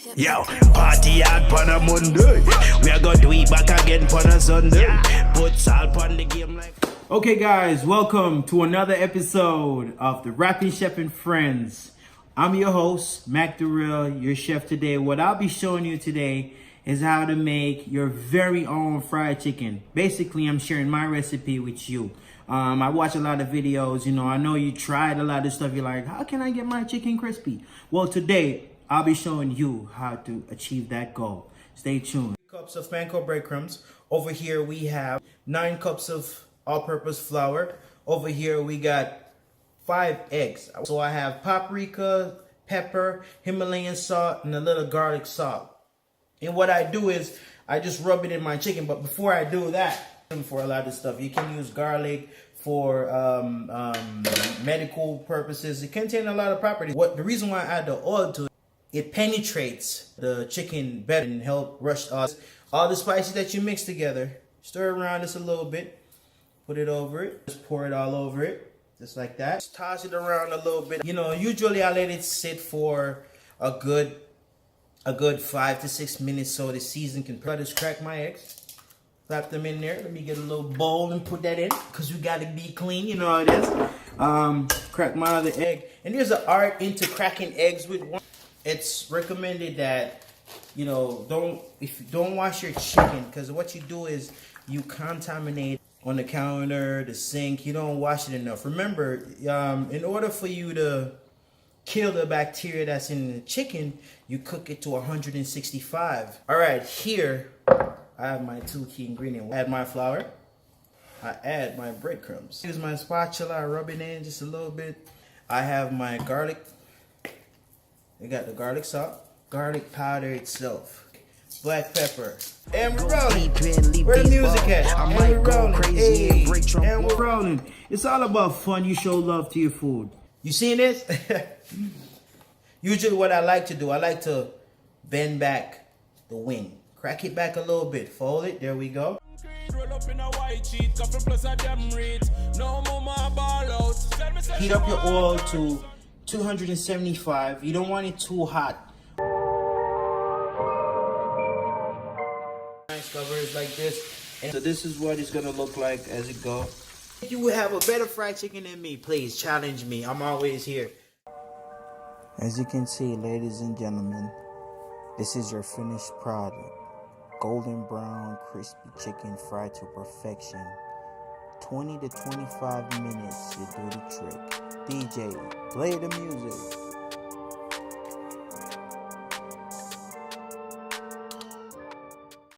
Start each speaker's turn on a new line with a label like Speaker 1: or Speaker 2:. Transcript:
Speaker 1: Yo, party hard on a Monday. We are gonna do it back again on a Sunday. Put salt on the game like.
Speaker 2: Okay, guys, welcome to another episode of the Rapping Chef and Friends. I'm your host, Mac Durrell, your chef today. What I'll be showing you today is how to make your very own fried chicken. Basically, I'm sharing my recipe with you. I watch a lot of videos, I know you tried a lot of stuff. You're like, how can I get my chicken crispy? Well, today, I'll be showing you how to achieve that goal. Stay tuned. 3 cups of panko breadcrumbs. Over here, we have 9 cups of all-purpose flour. Over here, we got 5 eggs. So I have paprika, pepper, Himalayan salt, and a little garlic salt. And what I do is I just rub it in my chicken. But before I do that, for a lot of stuff, you can use garlic for medical purposes. It contains a lot of properties. The reason why I add the oil to it penetrates the chicken better and help rush all the spices that you mix together. Stir around this a little bit. Put it over it. Just pour it all over it. Just like that. Just toss it around a little bit. Usually I let it sit for a good 5 to 6 minutes so the season can. I just crack my eggs. Slap them in there. Let me get a little bowl and put that in, because you gotta be clean. You know how it is. Crack my other egg. And there's an art into cracking eggs with one. It's recommended that if you don't wash your chicken, because what you do is you contaminate on the counter, the sink. You don't wash it enough. Remember, in order for you to kill the bacteria that's in the chicken, you cook it to 165. All right, here I have my 2 key ingredients. I add my flour. I add my breadcrumbs. Use my spatula. I rub it in just a little bit. I have my garlic. I got the garlic salt, garlic powder itself, black pepper, and we're rolling. Where the music at? And we're rolling. Hey, and we're rolling. It's all about fun. You show love to your food. You seen this? Usually what I like to do, I like to bend back the wing. Crack it back a little bit. Fold it. There we go. Heat up your oil to 275. You don't want it too hot. Nice covers like this. And so this is what it's gonna look like as it goes. If you would have a better fried chicken than me, please challenge me. I'm always here. As you can see, ladies and gentlemen, this is your finished product. Golden brown, crispy chicken fried to perfection. 20 to 25 minutes, you do the trick. DJ, play the music.